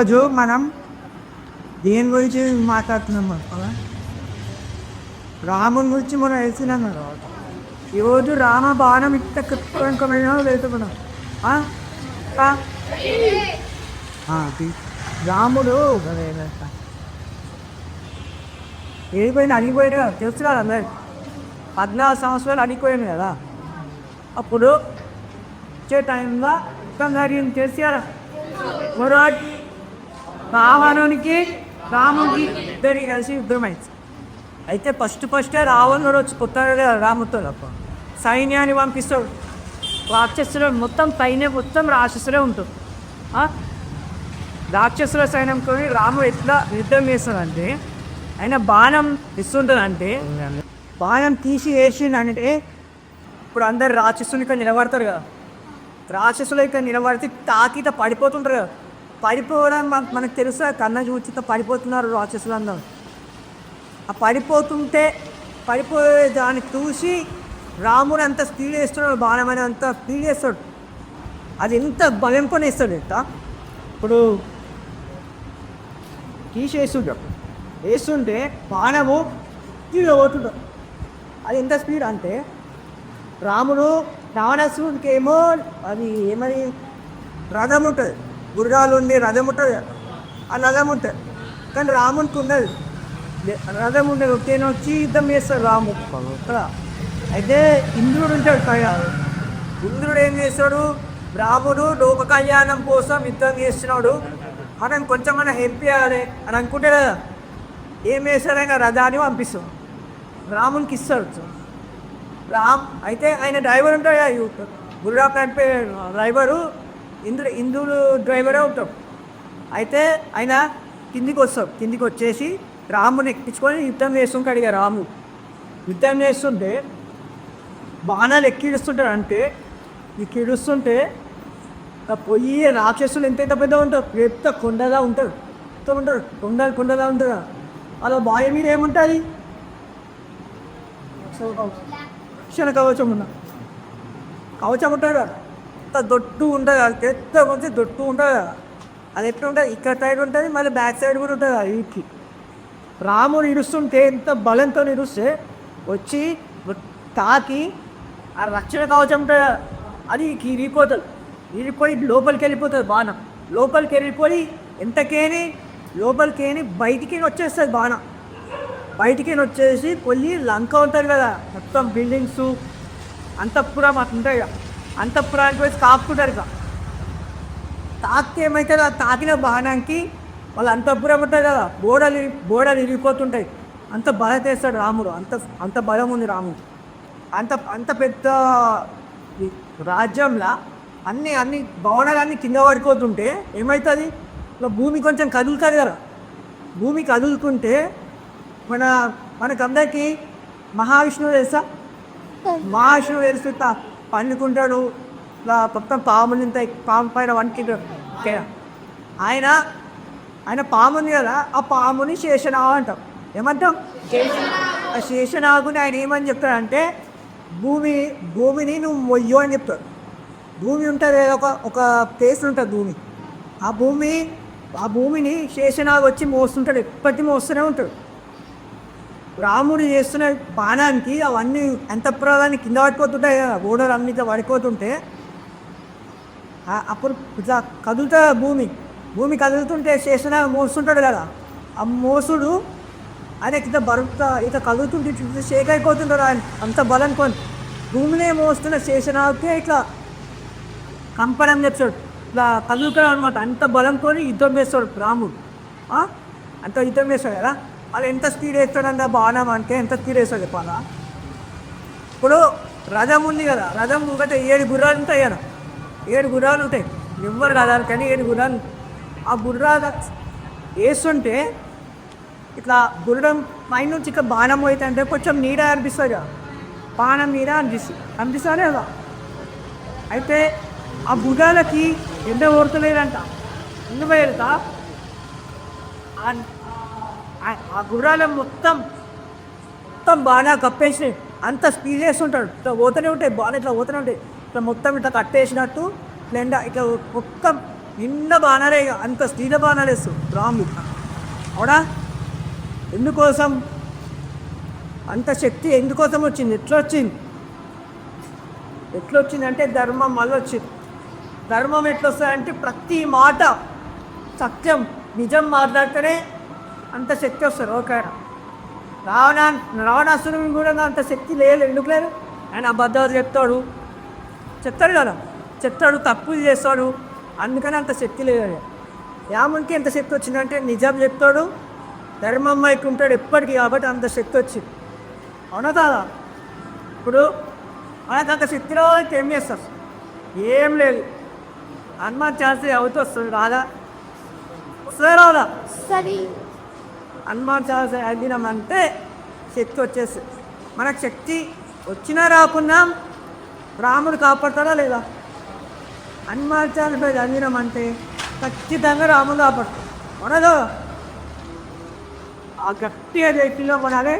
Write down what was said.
ఈరోజు మనం దేని గురించి మాట్లాడుతున్నాం కదా, రాముని గురించి మనం తెలిసినాం కదా. ఈరోజు రామ బాణం ఇట్ట కృతమైన లేదు మనం రాముడు ఏడిపోయిన అడిగిపోయాడు కదా, తెలుసు కదా అందరు. 14 సంవత్సరాలు అడిగిపోయాను కదా. అప్పుడు వచ్చే టైంలో జరిగింది తెలిసారా, రావణునికి రాముడికి ఇద్దరికి కలిసి యుద్ధమైంది. అయితే ఫస్ట్ రావణుడు వచ్చి పుట్టాడు రాముతో. సైన్యాన్ని పంపిస్తాడు, రాక్షసులు మొత్తం సైన్యం మొత్తం రాక్షసులే ఉంటుంది. రాక్షసుల సైన్యంతో రాముడు ఎట్లా యుద్ధం చేస్తాడంటే, ఆయన బాణం ఇస్తుంటుందంటే బాణం తీసి వేసిందంటే ఇప్పుడు అందరు రాక్షసులు ఇక్కడ నిలబడతారు కదా, రాక్షసులు ఇక్కడ నిలబడితే తాకిత పడిపోతుంటారు కదా. పడిపోవడం మనకు తెలుసు, కన్న చూచిత పడిపోతున్నారు రాక్షసులు అందరూ. ఆ పడిపోయే దాన్ని చూసి రాముడు అంత స్పీడ్ వేస్తున్నాడు, బాణం అని అంత స్పీడ్ వేస్తాడు. అది ఎంత భయం పని వేస్తాడు. ఎంత ఇప్పుడు వేస్తుంటే బాణము స్పీడ్గా పోతుంటాడు. అది ఎంత స్పీడ్ అంటే రాముడు రావణాసురుడికి ఏమో అది ఏమని రథం ఉంటుంది, గుర్రాలు ఉండి రథం ఉంటుంది, ఆ రథం ఉంటుంది. కానీ రాముడికి ఉన్నది రథం ఉండదు, తేను వచ్చి యుద్ధం చేస్తాడు రాముడు కదా. అయితే ఇంద్రుడు ఉంటాడు పైన. ఇంద్రుడు ఏం చేస్తాడు, రాముడు లోక కళ్యాణం కోసం యుద్ధం చేస్తున్నాడు, మనం కొంచెం మనం హెల్ప్ చేయాలి అని అనుకుంటే కదా, ఏం చేస్తాడైనా రథాన్ని పంపిస్తాడు, రామునికి ఇస్తాడు. అయితే ఆయన డ్రైవర్ ఉంటాడు, గుర్రాపు నడిపే డ్రైవరు ఇంద్రుడు డ్రైవరే ఉంటాడు. అయితే ఆయన కిందికి వచ్చేసి రాముని ఎక్కించుకొని యుద్ధం చేస్తుంటాడు. ఇక రాముడు యుద్ధం చేస్తుంటే బాణాలు ఎక్కిడుస్తుంటాడు. అంటే ఎక్కిడుస్తుంటే పొయ్యి రాక్షసులు ఎంత పెద్ద ఉంటారు, పెద్ద కొండలా ఉంటారు, కొండలా ఉంటారు. అలా బావి మీద ఏముంటుంది, కవచం ఉంటుంది కదా, అంత దొట్టు ఉంటుంది కదా, పెద్ద మంచి దొట్టు ఉంటుంది కదా. అది ఎట్లా ఉంటుంది, ఇక్కడ సైడ్ ఉంటుంది, మళ్ళీ బ్యాక్ సైడ్ కూడా ఉంటుంది కదా. వీటికి రాముడు ఇరుస్తుంటే ఎంత బలంతో ఇరుస్తే వచ్చి తాకి ఆ రక్షణ కవచం ఉంటుంది, అది ఇరిగిపోయి లోపలికి వెళ్ళిపోతుంది బాణం. లోపలికి వెళ్ళిపోయి లోపలికేని బయటికి వచ్చేస్తుంది బాణం. బయటికి వచ్చేసి పొల్లి లంక ఉంటుంది కదా, మొత్తం బిల్డింగ్స్ అంతఃపురం అట్లా ఉంటాయి కదా, అంతఃపురానికి వచ్చి కాపుకుంటారు ఇక. తాకితే ఏమవుతుంది, ఆ తాకిన బాణానికి వాళ్ళు అంతఃపురం ఉంటుంది కదా, బోడలు ఇరిగిపోతుంటాయి. అంత బలం చేస్తాడు రాముడు, అంత బలం ఉంది రాముడు. అంత పెద్ద రాజ్యంలో అన్ని భవనాలన్నీ కింద పడిపోతుంటే ఏమవుతుంది, ఇట్లా భూమి కొంచెం కదులుతుంది కదా. భూమి కదులుకుంటే మనకందరికీ మహావిష్ణువు తెలుసా, మహావిష్ణువు తెలిసి పండుకుంటాడు, ఇలా మొత్తం పాములు ఇంత పాము పైన వంటి ఆయన పాము ఉంది కదా, ఆ పాముని శేషనాగు అంటాం. ఏమంటాం, ఆ శేషనాగుని ఆయన ఏమని చెప్తాడంటే భూమిని నువ్వు మొయ్యో అని చెప్తాడు. భూమి ఉంటుంది, ఒక ప్లేస్ ఉంటుంది భూమి. ఆ భూమిని శేషనాగు వచ్చి మోస్తుంటాడు, ఎప్పటికీ మోస్తూనే ఉంటాడు. రాముడు చేస్తున్న బాణానికి అవన్నీ అంతఃపురాన్ని కింద పడిపోతుంటాయి కదా, గోడలు అన్ని పడిపోతుంటే అప్పుడు ఇట్లా కదులుతుంది భూమి కదులుతుంటే శేషనాగు మోస్తుంటాడు కదా, ఆ మోసుడు ఆయన ఇట్లా ఇట్లా కదులుతుంటే షేక్ అయిపోతుంటాడు. ఆయన అంత బలం కొని భూమినే మోస్తున్న శేషనాగుకే ఇట్లా కంపనం చేస్తాడు, ఇట్లా కదులుతాడు అనమాట. అంత బలం కొని యుద్ధం చేస్తాడు రాముడు. అంత యుద్ధం చేస్తాడు కదా. వాళ్ళు ఎంత స్పీడ్ వేస్తాడంటే బాణం అంటే ఎంత స్పీడ్ వేస్తాడు చెప్పాలా. ఇప్పుడు రథం ఉంది కదా, రథం ఒకటి 7 గుర్రాలు ఉంటాయి కదా, 7 గుర్రాలు ఉంటాయి. ఎవ్వరు రథాలు కానీ 7 గుర్రాలు. ఆ గుర్రాలు వేస్తుంటే ఇట్లా గుర్రం పైన నుంచి ఇక బాణం పోతుంటే కొంచెం నీడ అనిపిస్తుంది కదా, బాణం నీడ అనిపిస్తుంది కదా. అయితే ఆ గుర్రాలకి ఎండ ఓడతలేదంట, ఎందుకు వెళ్తా ఆ గుర్రాలు మొత్తం బాగా కప్పేసి అంత స్పీడ్ వేస్తుంటాడు. ఇట్లా పోతూనే ఉంటాయి బాగా, ఇట్లా పోతూనే ఉంటాయి. ఇట్లా మొత్తం ఇట్లా కట్టేసినట్టు ఇట్లా ఇట్లా మొత్తం నిన్న బాణాలే, అంత స్పీడ్ బాణాలు వేస్తాడు రాముడు. అవునా? ఎందుకోసం అంత శక్తి ఎందుకోసం వచ్చింది? ఎట్లా వచ్చిందంటే ధర్మం మళ్ళీ వచ్చింది. ధర్మం ఎట్లొస్తుందంటే ప్రతి మాట సత్యం నిజం మాట్లాడితేనే అంత శక్తి వస్తుంది. ఓకే, రావణాసురుని కూడా అంత శక్తి లేదు. ఎందుకు లేదు? ఆయన అబద్ధాలు చెప్తాడు కదా, తప్పులు చేస్తాడు, అందుకని అంత శక్తి లేదు. రామునికి ఎంత శక్తి వచ్చిందంటే నిజం చెప్తాడు, ధర్మం వైపు ఉంటాడు ఎప్పటికీ, కాబట్టి అంత శక్తి వచ్చింది. అవునా కాదా? ఇప్పుడు మనకు అంత శక్తిలో ఏం చేస్తారు? ఏం లేదు. హనుమాన్ చాలీసా అవుతూ వస్తుంది, రాదా? వస్తుందా రాదా? సరే, హనుమాన్ చాలీసా చదివినామంటే శక్తి వచ్చేస్తుంది. మనకు శక్తి వచ్చినా రాకున్నా రాముడు కాపాడతాడా లేదా? హనుమాన్ చాలీసా చదివినామంటే ఖచ్చితంగా రాముడు కాపాడతాడు. మనదో ఆ గట్టిగా వ్యక్తిలో కొనాలి.